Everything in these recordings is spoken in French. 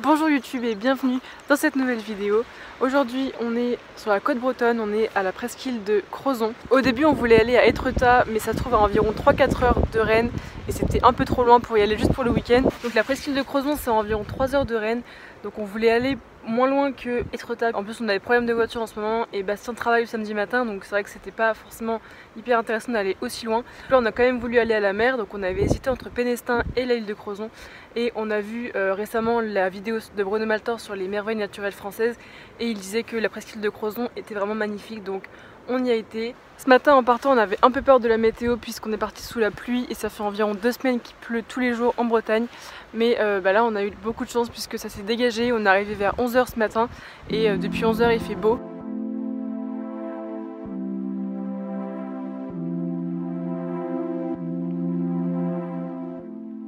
Bonjour YouTube et bienvenue dans cette nouvelle vidéo. Aujourd'hui on est sur la côte bretonne, on est à la presqu'île de Crozon. Au début on voulait aller à Étretat mais ça se trouve à environ 3-4 heures de Rennes et c'était un peu trop loin pour y aller juste pour le week-end. Donc la presqu'île de Crozon c'est environ 3 heures de Rennes, donc on voulait aller moins loin que Étretat. En plus on a des problèmes de voiture en ce moment et Bastien travaille le samedi matin, donc c'est vrai que c'était pas forcément hyper intéressant d'aller aussi loin. Là on a quand même voulu aller à la mer, donc on avait hésité entre Pénestin et l'île de Crozon et on a vu récemment la vidéo de Bruno Maltor sur les merveilles naturelles françaises et il disait que la presqu'île de Crozon était vraiment magnifique, donc on y a été. Ce matin en partant on avait un peu peur de la météo puisqu'on est parti sous la pluie et ça fait environ 2 semaines qu'il pleut tous les jours en Bretagne, mais là on a eu beaucoup de chance puisque ça s'est dégagé. On est arrivé vers 11 h ce matin et depuis 11 h il fait beau.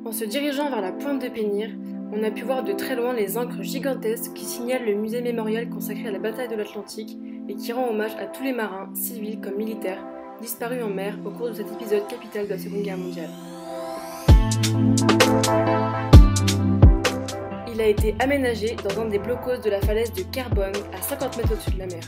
En se dirigeant vers la pointe de Pénir, on a pu voir de très loin les ancres gigantesques qui signalent le musée mémorial consacré à la bataille de l'Atlantique et qui rend hommage à tous les marins, civils comme militaires, disparus en mer au cours de cet épisode capital de la Seconde Guerre mondiale. Il a été aménagé dans un des blocos de la falaise de Carbone à 50 mètres au-dessus de la mer.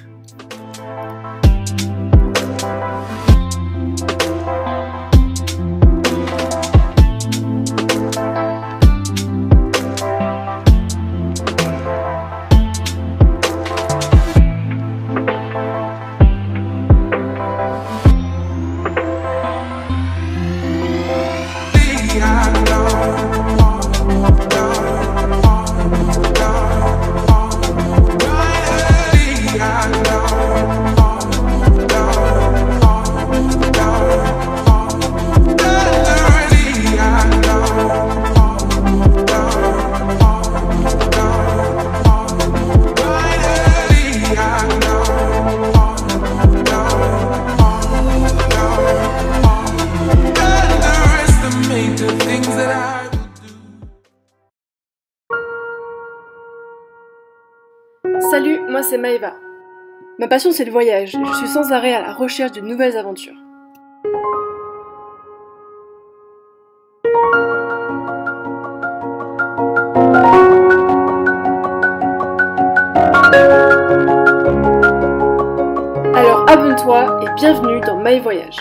Salut, moi c'est Maëva. Ma passion c'est le voyage et je suis sans arrêt à la recherche de nouvelles aventures. Alors abonne-toi et bienvenue dans My Voyage.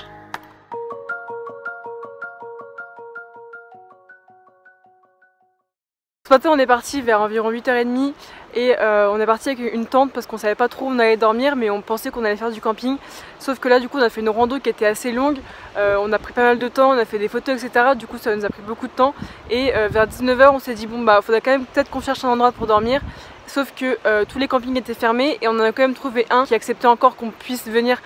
Ce matin on est parti vers environ 8 h 30 et on est parti avec une tente parce qu'on savait pas trop où on allait dormir, mais on pensait qu'on allait faire du camping. Sauf que là du coup on a fait une rando qui était assez longue, on a pris pas mal de temps, on a fait des photos etc. Du coup ça nous a pris beaucoup de temps et vers 19 h on s'est dit bon bah faudrait quand même peut-être qu'on cherche un endroit pour dormir. Sauf que tous les campings étaient fermés et on en a quand même trouvé un qui acceptait encore qu'on puisse venir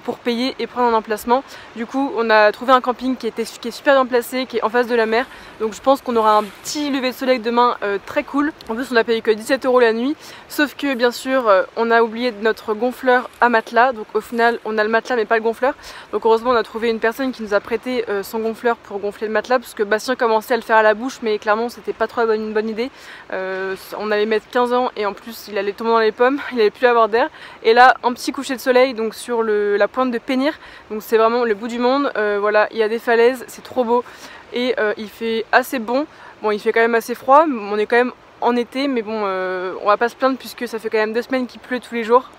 pour payer et prendre un emplacement. Du coup on a trouvé un camping qui est super bien placé, qui est en face de la mer. Donc je pense qu'on aura un petit lever de soleil demain très cool. En plus on a payé que 17 € la nuit. Sauf que bien sûr on a oublié notre gonfleur à matelas. Donc au final on a le matelas mais pas le gonfleur. Donc heureusement on a trouvé une personne qui nous a prêté son gonfleur pour gonfler le matelas. Parce que Bastien commençait à le faire à la bouche mais clairement c'était pas trop une bonne idée. On allait mettre 15 ans et en plus il allait tomber dans les pommes, il allait plus avoir d'air. Et là un petit coucher de soleil donc sur la pointe de Pénir, donc c'est vraiment le bout du monde. Voilà, il y a des falaises, c'est trop beau et il fait assez bon. Bon il fait quand même assez froid, on est quand même en été mais bon on va pas se plaindre puisque ça fait quand même 2 semaines qu'il pleut tous les jours.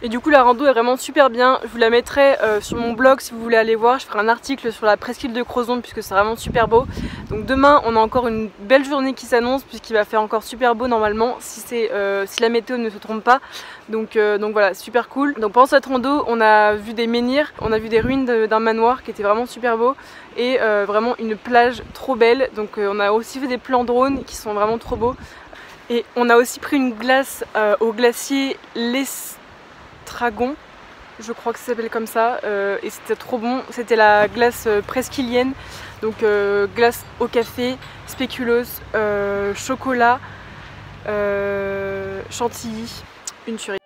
Et du coup la rando est vraiment super bien, je vous la mettrai sur mon blog si vous voulez aller voir, je ferai un article sur la presqu'île de Crozon puisque c'est vraiment super beau. Donc demain on a encore une belle journée qui s'annonce puisqu'il va faire encore super beau normalement si la météo ne se trompe pas. Donc voilà, super cool. Donc pendant cette rando on a vu des menhirs, on a vu des ruines d'un manoir qui était vraiment super beau et vraiment une plage trop belle. Donc on a aussi fait des plans drone qui sont vraiment trop beaux. Et on a aussi pris une glace au glacier l'Estragon, je crois que ça s'appelle comme ça, et c'était trop bon. C'était la glace presqu'îlienne, donc glace au café, spéculoos, chocolat Chantilly, une tuerie.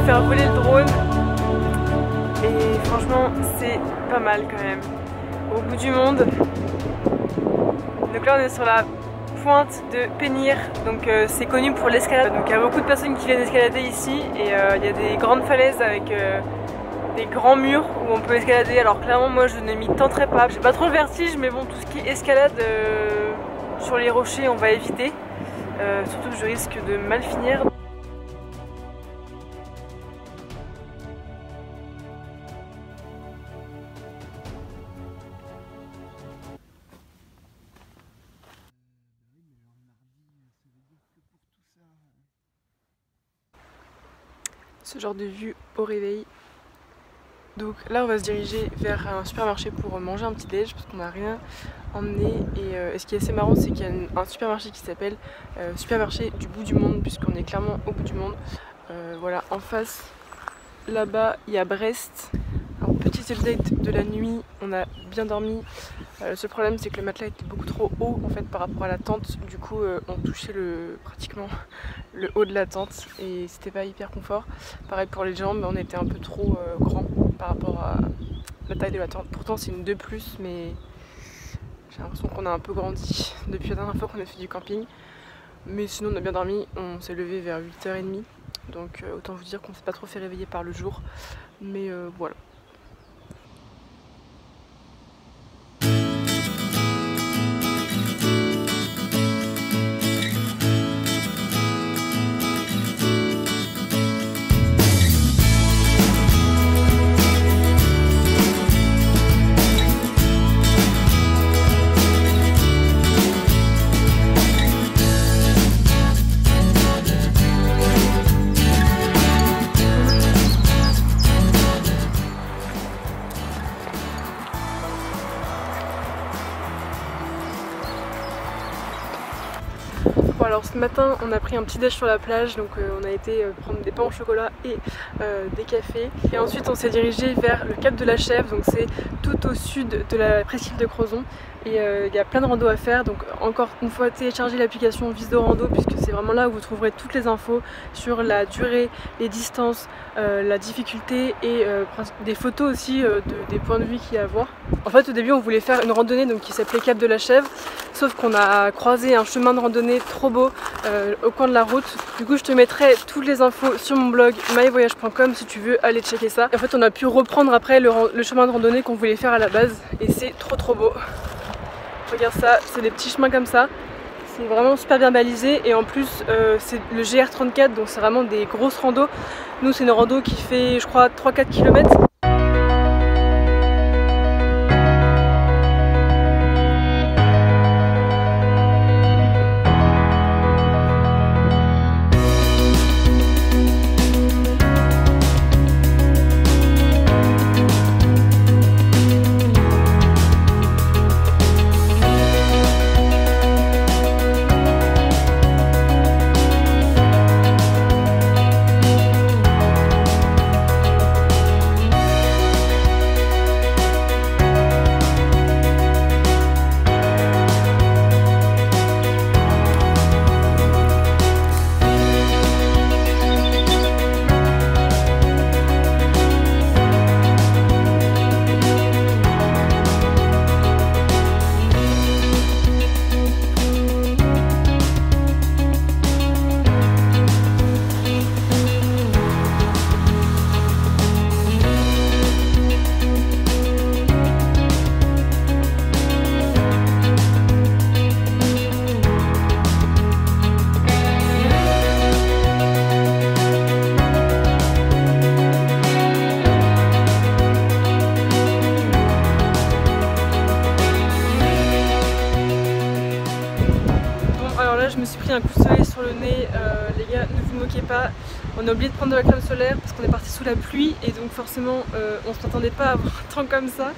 Faire voler le drone et franchement c'est pas mal quand même, au bout du monde. Donc là on est sur la pointe de Penir, donc c'est connu pour l'escalade, donc il y a beaucoup de personnes qui viennent escalader ici et il y a des grandes falaises avec des grands murs où on peut escalader. Alors clairement moi je ne m'y tenterai pas, j'ai pas trop le vertige, mais bon, tout ce qui est escalade sur les rochers on va éviter, surtout que je risque de mal finir. Ce genre de vue au réveil. Donc là on va se diriger vers un supermarché pour manger un petit déj parce qu'on n'a rien emmené et ce qui est assez marrant c'est qu'il y a un supermarché qui s'appelle Supermarché du bout du monde puisqu'on est clairement au bout du monde. Voilà, en face là-bas il y a Brest. Un petit update de la nuit, on a bien dormi. Le seul problème c'est que le matelas était beaucoup trop haut en fait par rapport à la tente, du coup on touchait pratiquement le haut de la tente et c'était pas hyper confort. Pareil pour les jambes, on était un peu trop grand par rapport à la taille de la tente. Pourtant c'est une 2+, mais j'ai l'impression qu'on a un peu grandi depuis la dernière fois qu'on a fait du camping. Mais sinon on a bien dormi, on s'est levé vers 8h30, donc autant vous dire qu'on s'est pas trop fait réveiller par le jour, mais voilà. Bon alors ce matin on a pris un petit déj sur la plage, donc on a été prendre des pains au chocolat et des cafés. Et ensuite on s'est dirigé vers le cap de la Chèvre, donc c'est tout au sud de la presqu'île de Crozon. Et il y a plein de randos à faire, donc encore une fois téléchargez l'application Viso Rando puisque c'est vraiment là où vous trouverez toutes les infos sur la durée, les distances, la difficulté et des photos aussi des points de vue qu'il y a à voir. En fait au début on voulait faire une randonnée donc, qui s'appelait Cap de la Chèvre, sauf qu'on a croisé un chemin de randonnée trop beau au coin de la route. Du coup je te mettrai toutes les infos sur mon blog myvoyage.com si tu veux aller checker ça. Et en fait on a pu reprendre après le chemin de randonnée qu'on voulait faire à la base et c'est trop beau. Regarde ça, c'est des petits chemins comme ça, c'est vraiment super bien balisé et en plus c'est le GR34 donc c'est vraiment des grosses randos. Nous c'est une rando qui fait je crois 3-4 km. pas. On a oublié de prendre de la crème solaire parce qu'on est parti sous la pluie et donc forcément on ne s'attendait pas à avoir un temps comme ça.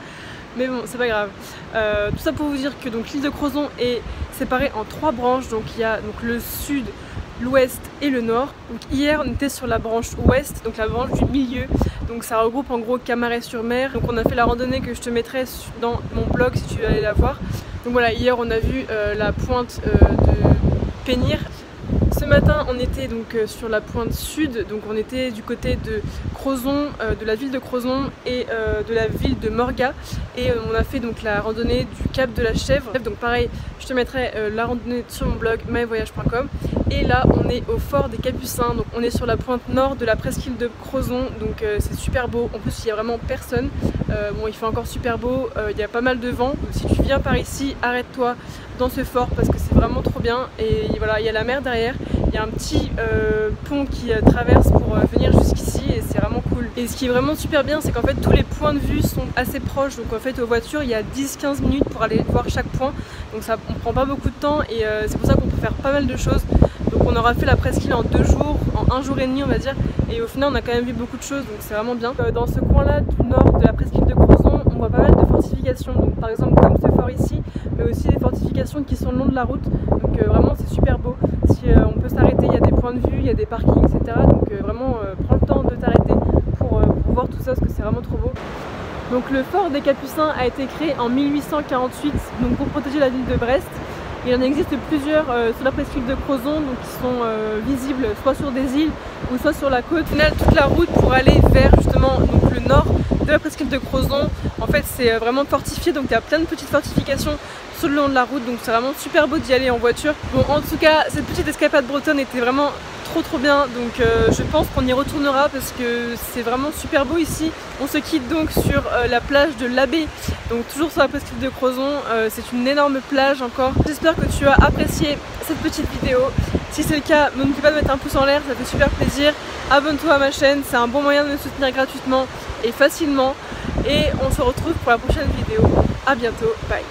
Mais bon, c'est pas grave. Tout ça pour vous dire que l'île de Crozon est séparée en 3 branches. Donc il y a donc, le sud, l'ouest et le nord. Donc hier on était sur la branche ouest, donc la branche du milieu. Donc ça regroupe en gros Camaret-sur-Mer. Donc on a fait la randonnée que je te mettrai dans mon blog si tu veux aller la voir. Donc voilà, hier on a vu la pointe de Pénir. Ce matin on était donc sur la pointe sud, donc on était du côté de Crozon, de la ville de Crozon et de la ville de Morgat, et on a fait donc la randonnée du cap de la Chèvre. Donc pareil, je te mettrai la randonnée sur mon blog myvoyage.com. Et là on est au fort des Capucins, donc on est sur la pointe nord de la presqu'île de Crozon, donc c'est super beau. En plus il n'y a vraiment personne, bon il fait encore super beau, il y a pas mal de vent, donc si tu viens par ici arrête-toi dans ce fort parce que c'est vraiment trop bien. Et voilà, il y a la mer derrière, il y a un petit pont qui traverse pour venir jusqu'ici et c'est vraiment cool. Et ce qui est vraiment super bien, c'est qu'en fait tous les points de vue sont assez proches, donc en fait aux voitures il y a 10-15 minutes pour aller voir chaque point, donc ça on prend pas beaucoup de temps et c'est pour ça qu'on peut faire pas mal de choses. Donc on aura fait la presqu'île en 2 jours, en 1 jour et demi on va dire, et au final on a quand même vu beaucoup de choses, donc c'est vraiment bien. Dans ce coin là du nord de la presqu'île de Crozon, on voit pas mal de fortifications, donc par exemple comme ce fort ici, mais aussi des fortifications qui sont le long de la route, donc vraiment c'est super beau. Si on peut s'arrêter, il y a des points de vue, il y a des parkings, etc. Donc vraiment prends le temps de t'arrêter pour voir tout ça parce que c'est vraiment trop beau. Donc le fort des Capucins a été créé en 1848, donc pour protéger la ville de Brest. Il en existe plusieurs sur la presqu'île de Crozon, donc qui sont visibles soit sur des îles ou soit sur la côte. Au final, toute la route pour aller vers justement donc, le nord de la presqu'île de Crozon, en fait c'est vraiment fortifié, donc il y a plein de petites fortifications sur le long de la route, donc c'est vraiment super beau d'y aller en voiture. Bon, en tout cas, cette petite escapade bretonne était vraiment trop bien, donc je pense qu'on y retournera parce que c'est vraiment super beau ici. On se quitte donc sur la plage de l'Abbé, donc toujours sur la presqu'île de Crozon. C'est une énorme plage encore. J'espère que tu as apprécié cette petite vidéo. Si c'est le cas, n'oublie pas de mettre un pouce en l'air, ça fait super plaisir. Abonne-toi à ma chaîne, c'est un bon moyen de me soutenir gratuitement et facilement. Et on se retrouve pour la prochaine vidéo. À bientôt, bye.